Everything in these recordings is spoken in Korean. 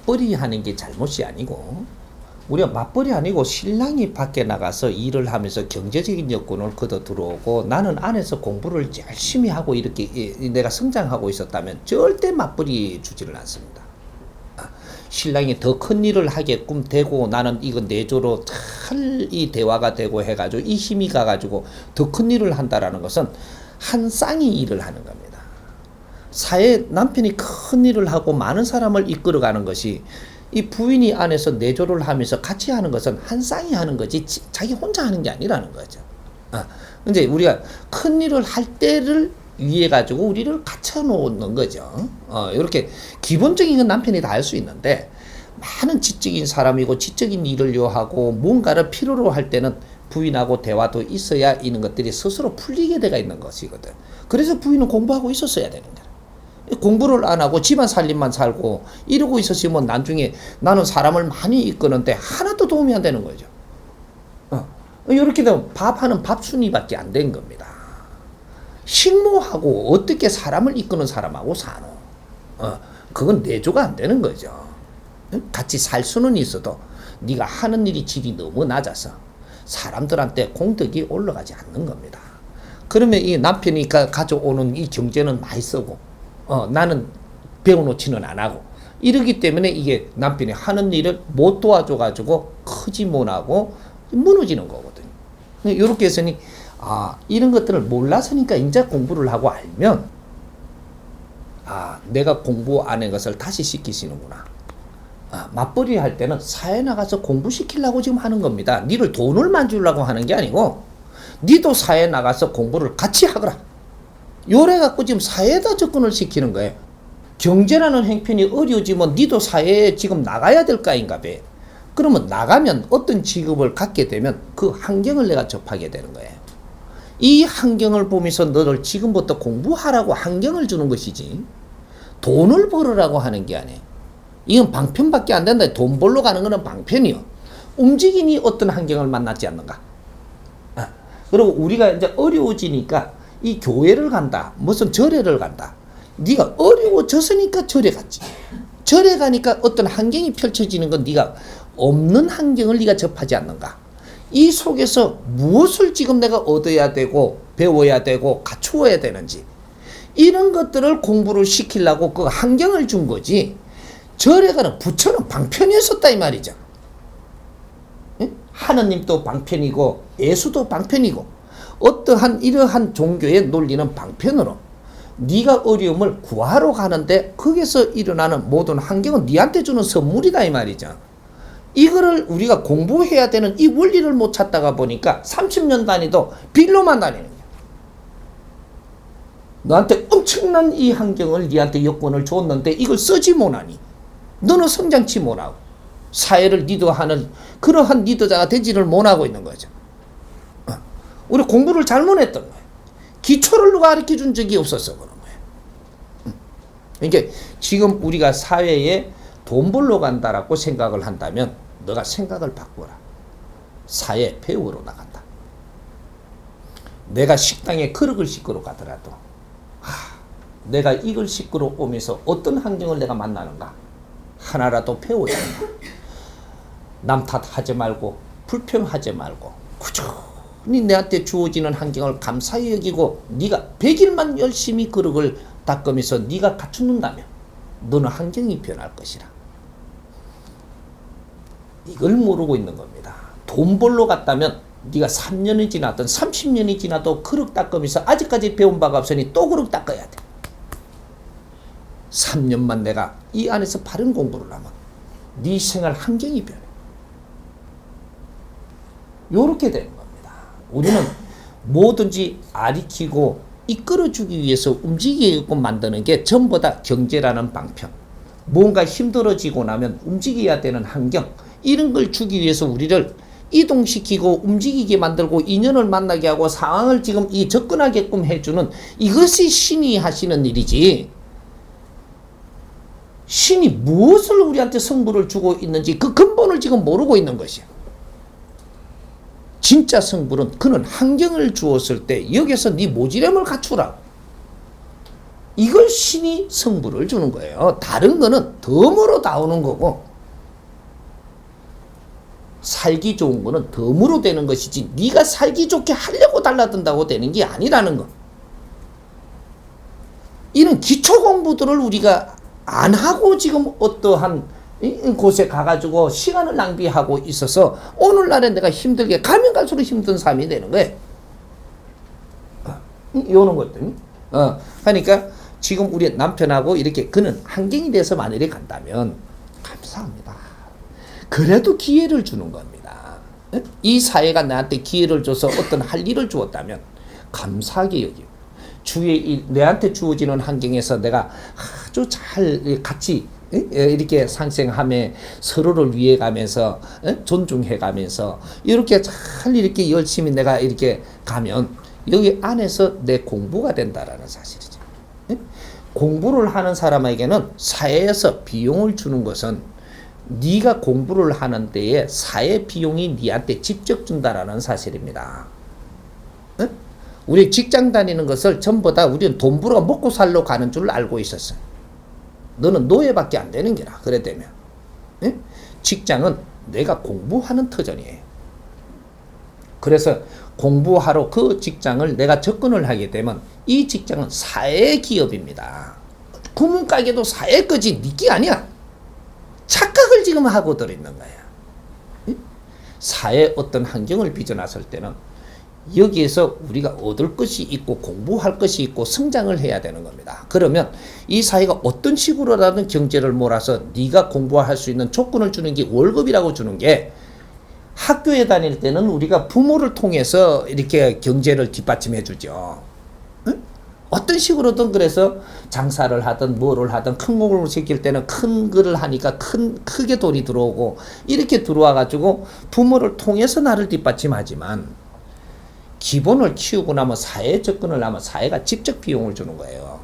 맞벌이 하는 게 잘못이 아니고, 우리가 맞벌이 아니고 신랑이 밖에 나가서 일을 하면서 경제적인 여건을 걷어 들어오고 나는 안에서 공부를 열심히 하고 이렇게 내가 성장하고 있었다면 절대 맞벌이 주지를 않습니다. 신랑이 더 큰 일을 하게끔 되고 나는 이거 내조로 잘 이 대화가 되고 해가지고 이 힘이 가가지고 더 큰 일을 한다라는 것은 한 쌍이 일을 하는 겁니다. 사회 남편이 큰 일을 하고 많은 사람을 이끌어가는 것이 이 부인이 안에서 내조를 하면서 같이 하는 것은 한 쌍이 하는 거지 자기 혼자 하는 게 아니라는 거죠. 근데 우리가 큰 일을 할 때를 위해 가지고 우리를 갖춰 놓는 거죠. 이렇게 기본적인 건 남편이 다 할 수 있는데 많은 지적인 사람이고 지적인 일을 요하고 뭔가를 필요로 할 때는 부인하고 대화도 있어야 이런 것들이 스스로 풀리게 돼가 있는 것이거든. 그래서 부인은 공부하고 있었어야 되는 거야. 공부를 안 하고 집안 살림만 살고 이러고 있었으면 나중에 나는 사람을 많이 이끄는데 하나도 도움이 안 되는 거죠. 이렇게 되면 밥하는 밥순이밖에 안 된 겁니다. 식모하고 어떻게 사람을 이끄는 사람하고 사노? 그건 내조가 안 되는 거죠. 같이 살 수는 있어도 네가 하는 일이 질이 너무 낮아서 사람들한테 공덕이 올라가지 않는 겁니다. 그러면 이 남편이 가져오는 이 경제는 많이 쓰고 나는 배워놓지는 안 하고 이러기 때문에 이게 남편이 하는 일을 못 도와줘가지고 크지 못하고 무너지는 거거든요. 이렇게 해서니 이런 것들을 몰라서니까 이제 공부를 하고 알면 내가 공부 안 한 것을 다시 시키시는구나. 맞벌이 할 때는 사회 나가서 공부시키려고 지금 하는 겁니다. 니를 돈을 만주려고 하는 게 아니고 니도 사회 나가서 공부를 같이 하거라. 요래 갖고 지금 사회에다 접근을 시키는 거예요. 경제라는 형편이 어려워지면 니도 사회에 지금 나가야 될 거인가 봐. 그러면 나가면 어떤 직업을 갖게 되면 그 환경을 내가 접하게 되는 거예요. 이 환경을 보면서 너를 지금부터 공부하라고 환경을 주는 것이지 돈을 벌으라고 하는 게 아니에요. 이건 방편밖에 안 된다. 돈 벌러 가는 거는 방편이요. 움직이니 어떤 환경을 만나지 않는가. 그리고 우리가 이제 어려워지니까 이 교회를 간다. 무슨 절에를 간다. 네가 어려워졌으니까 절에 갔지. 절에 가니까 어떤 환경이 펼쳐지는 건 네가 없는 환경을 네가 접하지 않는가. 이 속에서 무엇을 지금 내가 얻어야 되고 배워야 되고 갖추어야 되는지 이런 것들을 공부를 시키려고 그 환경을 준 거지. 절에 가는 부처는 방편이었었다 이 말이죠. 하느님도 방편이고 예수도 방편이고 어떠한 이러한 종교의 논리는 방편으로 네가 어려움을 구하러 가는데 거기서 일어나는 모든 환경은 네한테 주는 선물이다 이 말이죠. 이거를 우리가 공부해야 되는 이 원리를 못 찾다가 보니까 30년 다니도 빌로만 다니는 거야. 너한테 엄청난 이 환경을 네한테 여건을 줬는데 이걸 쓰지 못하니 너는 성장치 못하고 사회를 리더하는 그러한 리더자가 되지를 못하고 있는 거죠. 우리 공부를 잘못했던 거예요. 기초를 누가 가르쳐 준 적이 없었어 그런 거예요. 그러니까 지금 우리가 사회에 돈 벌러 간다라고 생각을 한다면 너가 생각을 바꿔라. 사회 배우러 나간다. 내가 식당에 그릇을 씻으러 가더라도 내가 이걸 씻으러 오면서 어떤 환경을 내가 만나는가 하나라도 배워야 한다. 남 탓하지 말고 불평하지 말고 꾸준히 내한테 주어지는 환경을 감사히 여기고 네가 100일만 열심히 그릇을 닦으면서 네가 갖춘다면 너는 환경이 변할 것이라. 이걸 모르고 있는 겁니다. 돈 벌러 갔다면 네가 3년이 지나든 30년이 지나도 그릇 닦으면서 아직까지 배운 바가 없으니 또 그릇 닦아야 돼. 3년만 내가 이 안에서 바른 공부를 하면 네 생활 환경이 변해. 요렇게 되는 겁니다. 우리는 뭐든지 아리키고 이끌어주기 위해서 움직이게끔 만드는 게 전부 다 경제라는 방편. 뭔가 힘들어지고 나면 움직여야 되는 환경. 이런 걸 주기 위해서 우리를 이동시키고 움직이게 만들고 인연을 만나게 하고 상황을 지금 이 접근하게끔 해주는 이것이 신이 하시는 일이지. 신이 무엇을 우리한테 성부를 주고 있는지 그 근본을 지금 모르고 있는 것이야. 진짜 성불은 그는 환경을 주었을 때 여기서 네 모지람을 갖추라. 이걸 신이 성부를 주는 거예요. 다른 거는 덤으로 나오는 거고 살기 좋은 거는 덤으로 되는 것이지 네가 살기 좋게 하려고 달라든다고 되는 게 아니라는 거. 이런 기초 공부들을 우리가 안 하고 지금 어떠한 곳에 가가지고 시간을 낭비하고 있어서 오늘날에 내가 힘들게 가면 갈수록 힘든 삶이 되는 거예요. 요런 것들. 그러니까 지금 우리 남편하고 이렇게 그는 환경이 돼서 만일에 간다면 감사합니다. 그래도 기회를 주는 겁니다. 이 사회가 나한테 기회를 줘서 어떤 할 일을 주었다면 감사하게 여기고 주위에 내한테 주어지는 환경에서 내가 아주 잘 같이 이렇게 상생하며 서로를 위해 가면서 존중해 가면서 이렇게 잘 이렇게 열심히 내가 이렇게 가면 여기 안에서 내 공부가 된다라는 사실이죠. 공부를 하는 사람에게는 사회에서 비용을 주는 것은 네가 공부를 하는 데에 사회 비용이 네한테 직접 준다라는 사실입니다. 우리 직장 다니는 것을 전부 다 우리는 돈 벌어 먹고 살러 가는 줄 알고 있었어요. 너는 노예밖에 안 되는 게라. 그래 되면 직장은 내가 공부하는 터전이에요. 그래서 공부하러 그 직장을 내가 접근을 하게 되면 이 직장은 사회 기업입니다. 구문가게도 사회 거지 니끼 아니야. 착각을 지금 하고 들어있는 거야. 사회 어떤 환경을 빚어놨을 때는 여기에서 우리가 얻을 것이 있고 공부할 것이 있고 성장을 해야 되는 겁니다. 그러면 이 사회가 어떤 식으로라든 경제를 몰아서 네가 공부할 수 있는 조건을 주는 게 월급이라고 주는 게 학교에 다닐 때는 우리가 부모를 통해서 이렇게 경제를 뒷받침해 주죠. 어떤 식으로든 그래서 장사를 하든 뭐를 하든 큰 공을 시킬 때는 큰 거를 하니까 크게 돈이 들어오고 이렇게 들어와 가지고 부모를 통해서 나를 뒷받침하지만 기본을 키우고 나면 사회에 접근을 하면 사회가 직접 비용을 주는 거예요.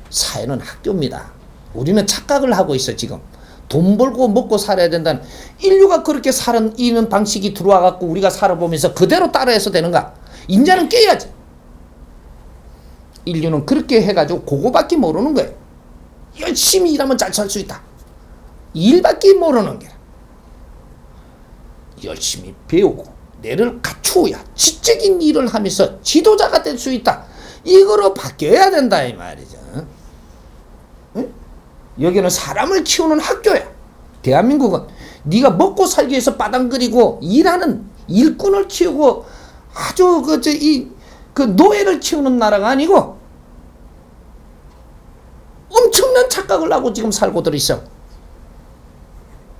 사회는 학교입니다. 우리는 착각을 하고 있어 지금. 돈 벌고 먹고 살아야 된다는 인류가 그렇게 사는 이는 방식이 들어와 갖고 우리가 살아보면서 그대로 따라해서 되는가? 인자는 깨야지. 인류는 그렇게 해가지고 그거밖에 모르는 거예요. 열심히 일하면 잘 살 수 있다. 일밖에 모르는 게 열심히 배우고 뇌를 갖추어야 지적인 일을 하면서 지도자가 될 수 있다. 이거로 바뀌어야 된다 이 말이죠. 응? 여기는 사람을 키우는 학교야. 대한민국은 네가 먹고 살기 위해서 빠당거리고 일하는 일꾼을 키우고 아주 그 노예를 키우는 나라가 아니고 엄청난 착각을 하고 지금 살고들 있어.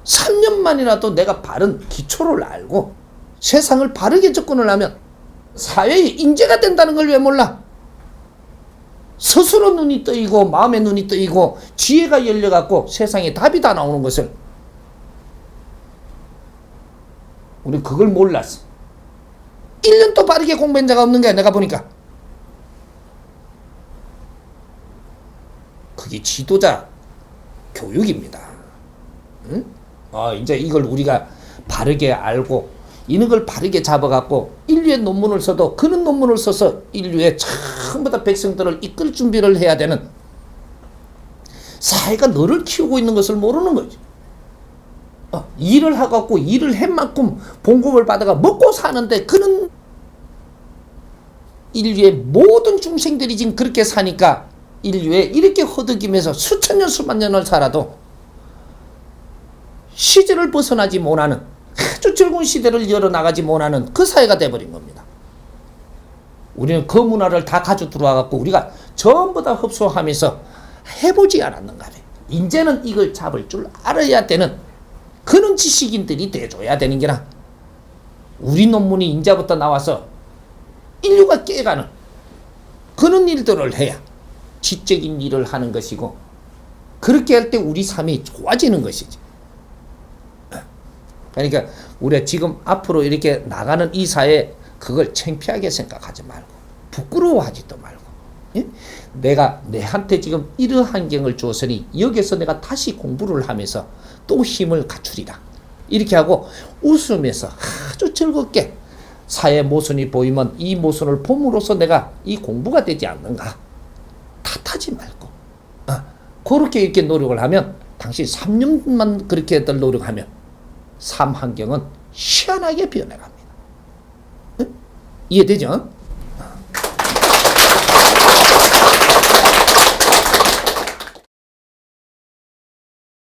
3년만이라도 내가 바른 기초를 알고 세상을 바르게 접근을 하면 사회의 인재가 된다는 걸 왜 몰라? 스스로 눈이 뜨이고 마음의 눈이 뜨이고 지혜가 열려갖고 세상에 답이 다 나오는 것을 우리 그걸 몰랐어. 1년도 바르게 공부한 자가 없는 거야 내가 보니까. 그게 지도자 교육입니다. 응? 이제 이걸 우리가 바르게 알고 이런 걸 바르게 잡아갖고 인류의 논문을 써도 그런 논문을 써서 인류의 전부 다 백성들을 이끌 준비를 해야 되는 사회가 너를 키우고 있는 것을 모르는 거지. 일을 하갖고 일을 한 만큼 봉급을 받아가 먹고 사는데 그런 인류의 모든 중생들이 지금 그렇게 사니까 인류에 이렇게 허덕이면서 수천 년 수만 년을 살아도 시절을 벗어나지 못하는 아주 즐거운 시대를 열어나가지 못하는 그 사회가 돼버린 겁니다. 우리는 그 문화를 다 가져 들어와갖고 우리가 전부 다 흡수하면서 해보지 않았는가 봐요. 이제는 이걸 잡을 줄 알아야 되는 그런 지식인들이 돼줘야 되는 게나 우리 논문이 인자부터 나와서 인류가 깨가는 그런 일들을 해야 지적인 일을 하는 것이고 그렇게 할 때 우리 삶이 좋아지는 것이지. 그러니까 우리가 지금 앞으로 이렇게 나가는 이 사회에 그걸 창피하게 생각하지 말고 부끄러워하지도 말고 내가 내한테 지금 이런 환경을 주었으니 여기서 내가 다시 공부를 하면서 또 힘을 갖추리라. 이렇게 하고 웃으면서 아주 즐겁게 사회 모순이 보이면 이 모순을 봄으로써 내가 이 공부가 되지 않는가. 탓하지 말고 그렇게 이렇게 노력을 하면 당신 3년만 그렇게들 노력하면 삶 환경은 희한하게 변해갑니다. 이해되죠?